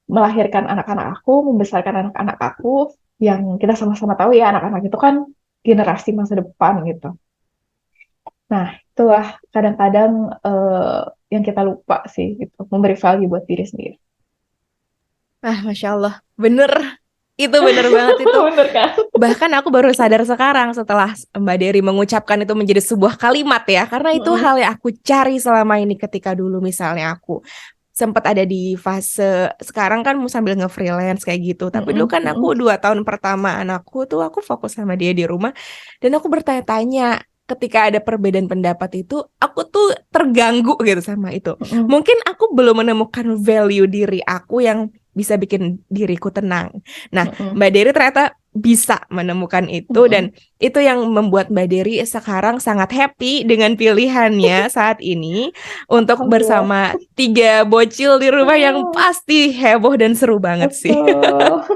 melahirkan anak-anak aku, membesarkan anak-anak aku, yang kita sama-sama tahu ya anak-anak itu kan generasi masa depan gitu. Nah, itulah kadang-kadang yang kita lupa sih gitu, memberi value buat diri sendiri. Masya Allah, bener. Itu bener banget itu. Bener kan? Bahkan aku baru sadar sekarang setelah Mbak Dery mengucapkan itu menjadi sebuah kalimat ya. Karena itu hal Mm-mm. yang aku cari selama ini ketika dulu misalnya aku sempat ada di fase sekarang kan mau sambil nge-freelance kayak gitu. Tapi dulu Mm-mm. kan aku Mm-mm. 2 tahun pertama anakku tuh aku fokus sama dia di rumah. Dan aku bertanya-tanya ketika ada perbedaan pendapat itu, aku tuh terganggu gitu sama itu. Mm-mm. Mungkin aku belum menemukan value diri aku yang bisa bikin diriku tenang. Nah, Mm-mm. Mbak Dery ternyata bisa menemukan itu dan Mm-mm. itu yang membuat Mbak Dery sekarang sangat happy dengan pilihannya saat ini untuk Alhamdulillah. bersama 3 bocil di rumah yang Mm, pasti heboh dan seru banget sih. betul.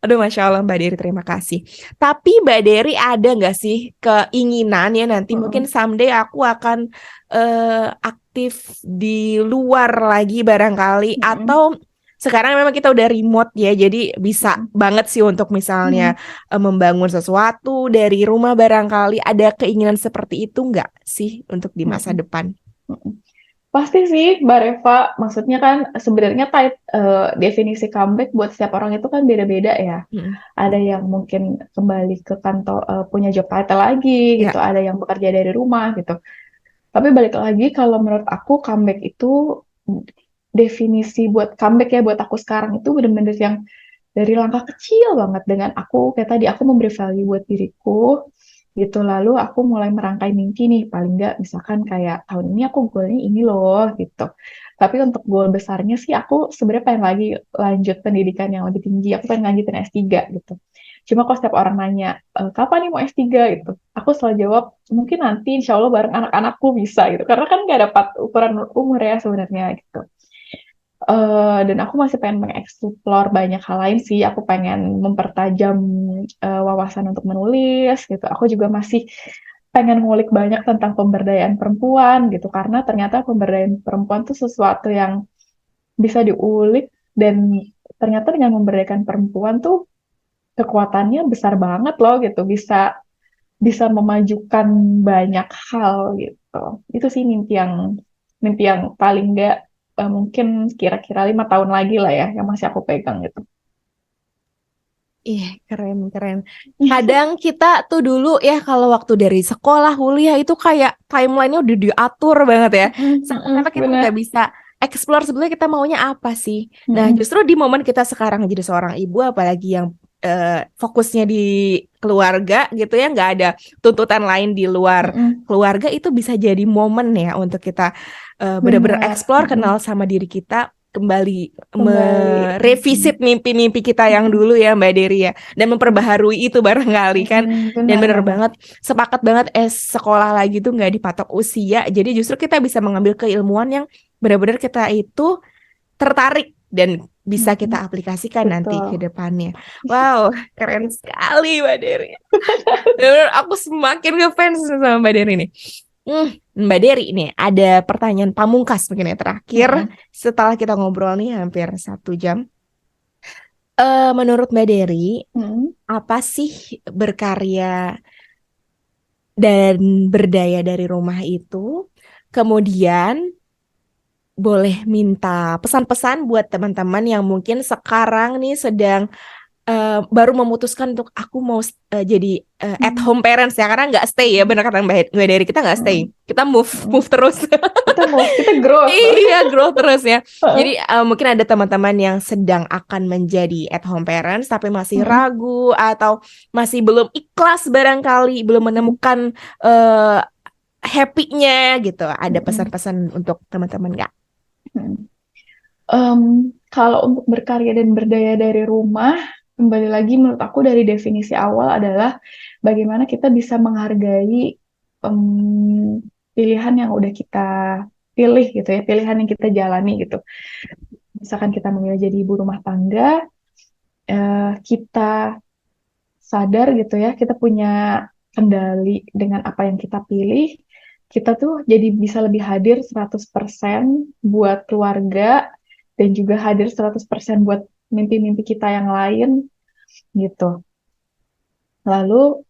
Aduh, Masya Allah Mbak Dery, terima kasih. Tapi Mbak Dery ada nggak sih keinginan ya nanti mungkin Mm-mm. someday aku akan aktif di luar lagi barangkali Mm-mm. atau sekarang memang kita udah remote ya, jadi bisa Mm-mm. banget sih untuk misalnya Mm-mm. membangun sesuatu dari rumah barangkali ada keinginan seperti itu nggak sih untuk di masa Mm-mm. depan? Mm-mm. Pasti sih, Mbak Reva. Maksudnya kan sebenarnya definisi comeback buat setiap orang itu kan beda-beda ya. Mm. Ada yang mungkin kembali ke kantor, punya job title lagi gitu. Ya. Ada yang bekerja dari rumah gitu. Tapi balik lagi, kalau menurut aku comeback itu, definisi buat comeback ya buat aku sekarang itu bener-bener yang dari langkah kecil banget, dengan aku kayak tadi aku memberi value buat diriku gitu, lalu aku mulai merangkai mimpi nih, paling nggak misalkan kayak tahun ini aku goalnya ini loh gitu. Tapi untuk goal besarnya sih aku sebenarnya pengen lagi lanjut pendidikan yang lebih tinggi, aku pengen lanjutin S3 gitu. Cuma kalau setiap orang nanya, kapan nih mau S3 gitu, aku selalu jawab mungkin nanti insya Allah bareng anak-anakku bisa gitu, karena kan nggak dapat ukuran umur ya sebenarnya gitu. Dan aku masih pengen mengeksplor banyak hal lain sih. Aku pengen mempertajam wawasan untuk menulis gitu. Aku juga masih pengen ngulik banyak tentang pemberdayaan perempuan gitu. Karena ternyata pemberdayaan perempuan tuh sesuatu yang bisa diulik, dan ternyata dengan memberdayakan perempuan tuh kekuatannya besar banget loh gitu. Bisa bisa memajukan banyak hal gitu. Itu sih mimpi yang paling nggak mungkin kira-kira 5 tahun lagi lah ya, yang masih aku pegang gitu. Ih, keren, keren. Kadang kita tuh dulu ya kalau waktu dari sekolah, kuliah itu kayak timelinenya udah diatur banget ya. Sampai kita nggak Benar. bisa explore sebenarnya kita maunya apa sih. Nah, Mm-mm, justru di momen kita sekarang jadi seorang ibu, apalagi yang fokusnya di keluarga gitu ya, nggak ada tuntutan lain di luar mm-mm. keluarga, itu bisa jadi momen ya untuk kita benar-benar Benar. explore, kenal Mm-mm. sama diri kita, kembali Kembali. merevisit mimpi-mimpi kita yang Mm-mm, dulu ya Mbak Dery ya, dan memperbaharui itu barangkali kan. Dan benar bener banget. banget, sepakat banget, sekolah lagi tuh nggak dipatok usia, jadi justru kita bisa mengambil keilmuan yang benar-benar kita itu tertarik dan bisa kita Mm-mm, aplikasikan nanti ke betul. depannya. Wow, keren sekali Mbak Dery. Bener, aku semakin ngefans sama Mbak Dery nih. Hmm, Mbak Dery nih, ada pertanyaan pamungkas mungkin ya terakhir Mm-mm, setelah kita ngobrol nih hampir 1 jam. Menurut Mbak Dery, mm-mm, apa sih berkarya dan berdaya dari rumah itu? Kemudian boleh minta pesan-pesan buat teman-teman yang mungkin sekarang nih sedang baru memutuskan untuk aku mau jadi at mm-mm, home parents ya, karena nggak stay ya, benar kata Mbak Dery, kita nggak stay, mm-mm, kita move mm-mm. move terus. Kita move, kita growth. Iya, grow terus ya. Jadi Heeh. mungkin ada teman-teman yang sedang akan menjadi at home parents tapi masih Mm-mm, ragu atau masih belum ikhlas barangkali, belum mm-mm, menemukan eh, happy-nya gitu. Ada mm-mm, pesan-pesan untuk teman-teman nggak? mm-mm. Em, Kalau untuk berkarya dan berdaya dari rumah, kembali lagi menurut aku dari definisi awal adalah bagaimana kita bisa menghargai pilihan yang udah kita pilih gitu ya, pilihan yang kita jalani gitu. Misalkan kita memilih jadi ibu rumah tangga, kita sadar gitu ya, kita punya kendali dengan apa yang kita pilih, kita tuh jadi bisa lebih hadir 100% buat keluarga dan juga hadir 100% buat mimpi-mimpi kita yang lain gitu. Lalu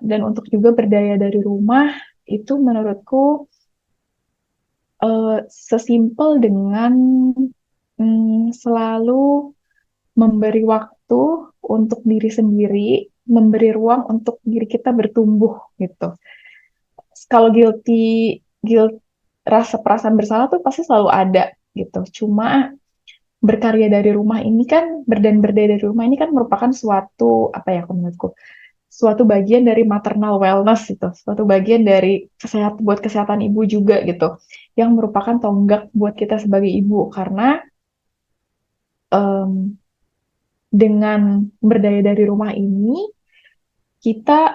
dan untuk juga berdaya dari rumah itu menurutku sesimpel dengan selalu memberi waktu untuk diri sendiri, memberi ruang untuk diri kita bertumbuh gitu. Kalau guilt, rasa perasaan bersalah tuh pasti selalu ada gitu. Cuma berkarya dari rumah ini kan, berdaya dari rumah ini kan merupakan suatu, apa ya menurutku, suatu bagian dari maternal wellness gitu, suatu bagian dari buat kesehatan ibu juga gitu, yang merupakan tonggak buat kita sebagai ibu, karena em, dengan berdaya dari rumah ini, kita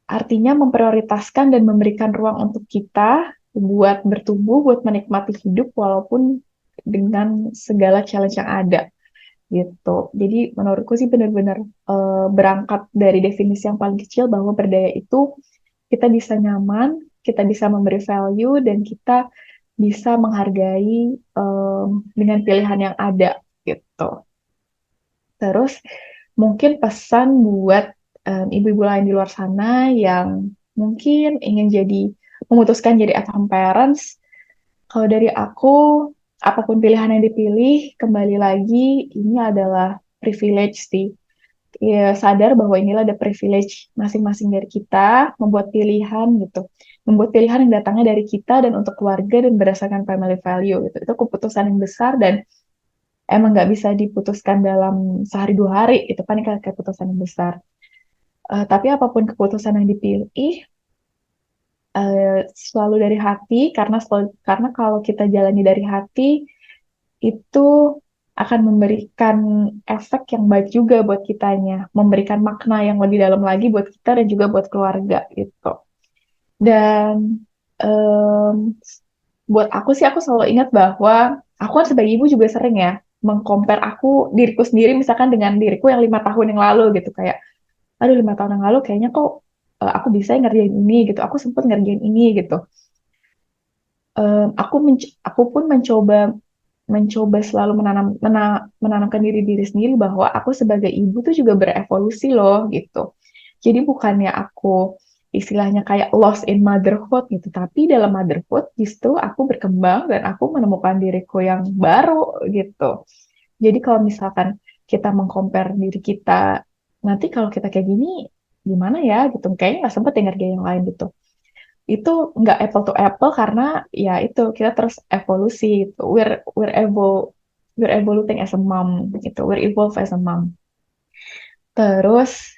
artinya memprioritaskan dan memberikan ruang untuk kita buat bertumbuh, buat menikmati hidup walaupun dengan segala challenge yang ada gitu. Jadi menurutku sih benar-benar berangkat dari definisi yang paling kecil bahwa berdaya itu kita bisa nyaman, kita bisa memberi value, dan kita bisa menghargai dengan pilihan yang ada gitu. Terus mungkin pesan buat ibu-ibu lain di luar sana yang mungkin ingin memutuskan jadi at home parents. Kalau dari aku, apapun pilihan yang dipilih, kembali lagi ini adalah privilege sih. Ya, sadar bahwa inilah ada privilege masing-masing dari kita membuat pilihan gitu. Membuat pilihan yang datangnya dari kita dan untuk keluarga dan berdasarkan family value gitu. Itu keputusan yang besar dan emang nggak bisa diputuskan dalam sehari 2 hari. Itu kan kayak keputusan yang besar. Tapi apapun keputusan yang dipilih, selalu dari hati, karena kalau kita jalani dari hati itu akan memberikan efek yang baik juga buat kitanya, memberikan makna yang lebih dalam lagi buat kita dan juga buat keluarga gitu. Dan em, buat aku sih, aku selalu ingat bahwa aku kan sebagai ibu juga sering ya mengcompare diriku sendiri misalkan dengan diriku yang 5 tahun yang lalu gitu, kayak aduh 5 tahun yang lalu kayaknya kok aku bisa ngerjain ini gitu, aku sempet ngerjain ini gitu. Aku pun mencoba selalu menanamkan diri diri sendiri bahwa aku sebagai ibu tuh juga berevolusi loh gitu. Jadi bukannya aku istilahnya kayak lost in motherhood gitu, tapi dalam motherhood justru aku berkembang dan aku menemukan diriku yang baru gitu. Jadi kalau misalkan kita mengcompare diri kita, nanti kalau kita kayak gini, gimana ya gitu. Kayaknya nggak sempet denger dia yang lain gitu. Itu nggak apple to apple karena ya itu kita terus evolusi gitu. We're evolving as a mom gitu. We're evolve as a mom. Terus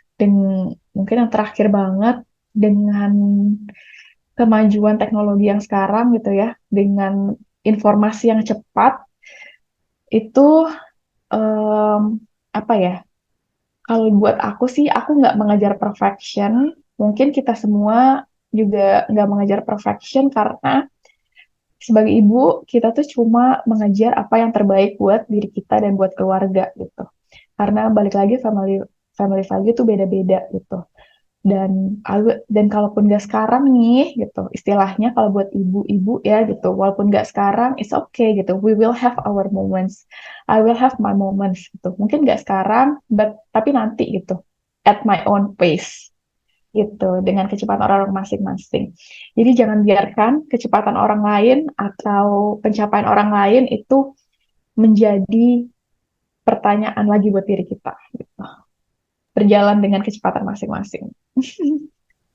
mungkin yang terakhir banget dengan kemajuan teknologi yang sekarang gitu ya, dengan informasi yang cepat itu em, apa ya? Kalau buat aku sih, aku nggak mengejar perfection. Mungkin kita semua juga nggak mengejar perfection karena sebagai ibu kita tuh cuma mengejar apa yang terbaik buat diri kita dan buat keluarga gitu. Karena balik lagi family family value tuh beda-beda gitu. Dan kalaupun nggak sekarang nih gitu, istilahnya kalau buat ibu-ibu ya gitu, walaupun nggak sekarang, it's okay gitu. We will have our moments. I will have my moments gitu. Mungkin nggak sekarang, tapi nanti gitu. At my own pace gitu, dengan kecepatan orang masing-masing. Jadi jangan biarkan kecepatan orang lain atau pencapaian orang lain itu menjadi pertanyaan lagi buat diri kita. Gitu. Berjalan dengan kecepatan masing-masing.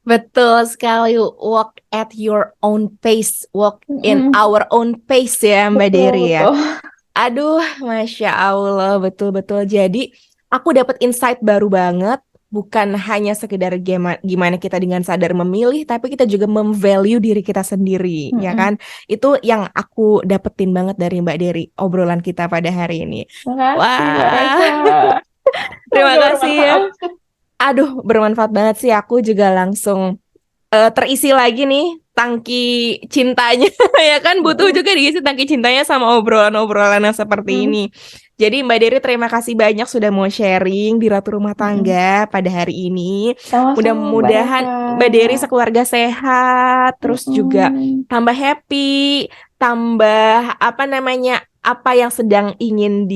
Betul sekali, walk at your own pace, walk in Mm-mm. our own pace ya Mbak Betul, Dery ya. betul. Aduh, Masya Allah, betul-betul. Jadi, aku dapat insight baru banget. Bukan hanya sekedar gimana kita dengan sadar memilih, tapi kita juga memvalue diri kita sendiri, ya Mm-mm. kan? Itu yang aku dapetin banget dari Mbak Dery, obrolan kita pada hari ini. Makasih, Mbak Reva. Wah, terima Semoga kasih ya. bermanfaat. Aduh, bermanfaat banget sih. Aku juga langsung terisi lagi nih tangki cintanya ya kan butuh Mm-mm. juga diisi tangki cintanya sama obrolan-obrolan yang seperti Mm. ini. Jadi Mbak Dery terima kasih banyak sudah mau sharing di Ratu Rumah Mm-mm. Tangga pada hari ini. Sama-sama, Mbak Mudah-mudahan Reva. Mbak Dery sekeluarga sehat, terus juga Mm-mm. tambah happy, tambah apa namanya apa yang sedang ingin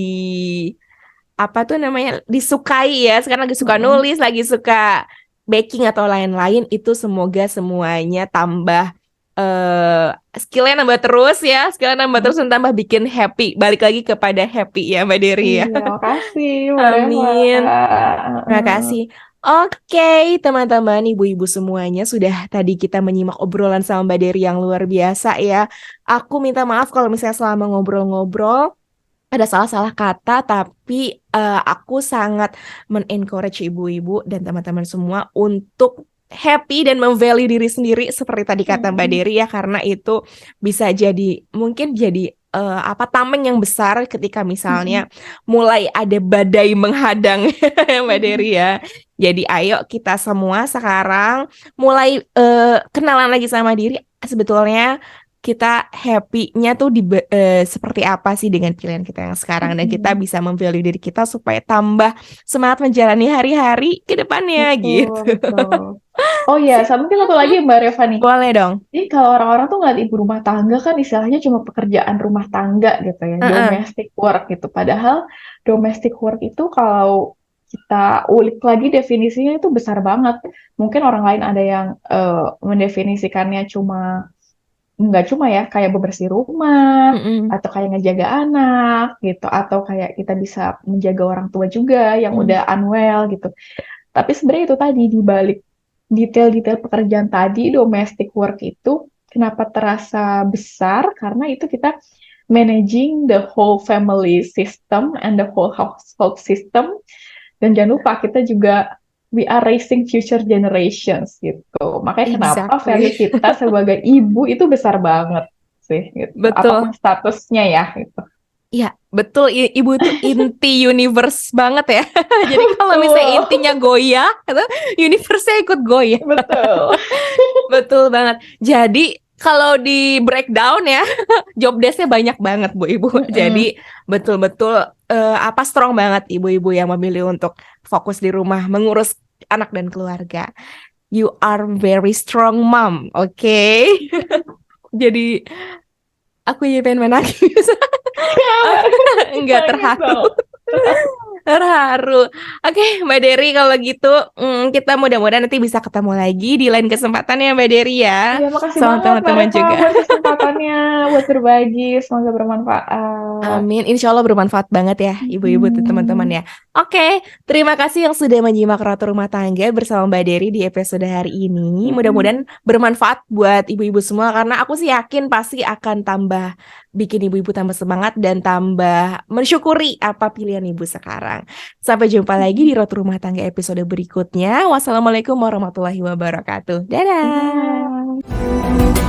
apa tuh namanya disukai ya, sekarang lagi suka Mm-mm. nulis, lagi suka baking atau lain-lain, itu semoga semuanya tambah skillnya nambah terus ya, skillnya nambah terus Mm. dan tambah bikin happy, balik lagi kepada happy ya Mbak Dery ya. Iya, makasih, Mbak Reva. Amin. Terima Mm. kasih. Oke, teman-teman, ibu-ibu semuanya, sudah tadi kita menyimak obrolan sama Mbak Dery yang luar biasa ya. Aku minta maaf kalau misalnya selama ngobrol-ngobrol ada salah-salah kata, tapi aku sangat men-encourage ibu-ibu dan teman-teman semua untuk happy dan memvalue diri sendiri seperti tadi kata Mbak Mm-mm. Dery ya, karena itu bisa jadi mungkin jadi apa tameng yang besar ketika Mm-mm. misalnya mulai ada badai menghadang ya Mbak Dery Mm-mm. ya. Jadi ayo kita semua sekarang mulai kenalan lagi sama diri, sebetulnya kita happy-nya tuh seperti apa sih dengan pilihan kita yang sekarang, dan kita Mm-mm. bisa memvalue diri kita supaya tambah semangat menjalani hari-hari ke depannya Betul, gitu. betul. Oh iya, mungkin satu lagi Mm-mm. Mbak Reva nih. Boleh dong. Jadi kalau orang-orang tuh ngeliat ibu rumah tangga kan istilahnya cuma pekerjaan rumah tangga gitu ya, Heeh. domestic work gitu. Padahal domestic work itu kalau kita ulik lagi definisinya itu besar banget. Mungkin orang lain ada yang mendefinisikannya nggak cuma ya kayak bebersih rumah Mm-mm. atau kayak ngejaga anak gitu atau kayak kita bisa menjaga orang tua juga yang Mm. udah unwell gitu. Tapi sebenarnya itu tadi di balik detail-detail pekerjaan tadi, domestic work itu kenapa terasa besar? Karena itu kita managing the whole family system and the whole household system. Dan jangan lupa kita juga we are raising future generations gitu. Makanya kenapa value Exactly. kita sebagai ibu itu besar banget sih gitu. Betul. Apapun statusnya ya gitu. Iya, betul. Ibu itu inti universe banget ya. Jadi kalau misalnya Betul, intinya goyah, itu universe-nya ikut goyah. betul. Betul banget. Jadi kalau di breakdown ya, job desk-nya banyak banget Bu Ibu. Mm-mm. Jadi betul-betul apa strong banget ibu-ibu yang memilih untuk fokus di rumah mengurus anak dan keluarga. You are very strong mom, oke? Jadi aku jadi pengen menangis. Kenapa Enggak nangis terharu. dong? Terharu. Oke, Mbak Dery kalau gitu kita mudah-mudahan nanti bisa ketemu lagi di lain kesempatan ya Mbak Dery ya. Iya, makasih Sama banget Mbak teman-teman Reva juga. buat kesempatannya, buat berbagi. Semoga bermanfaat. Amin. Insya Allah bermanfaat banget ya ibu-ibu dan teman-teman Hmm. ya. Oke, terima kasih yang sudah menyimak Ratu Rumah Tangga bersama Mbak Dery di episode hari ini. Mm-mm. Mudah-mudahan bermanfaat buat ibu-ibu semua karena aku sih yakin pasti akan tambah bikin ibu-ibu tambah semangat dan tambah mensyukuri apa pilihan ibu sekarang. Sampai jumpa lagi di Ratu Rumah Tangga episode berikutnya. Wassalamualaikum warahmatullahi wabarakatuh. Dadah. Dadah.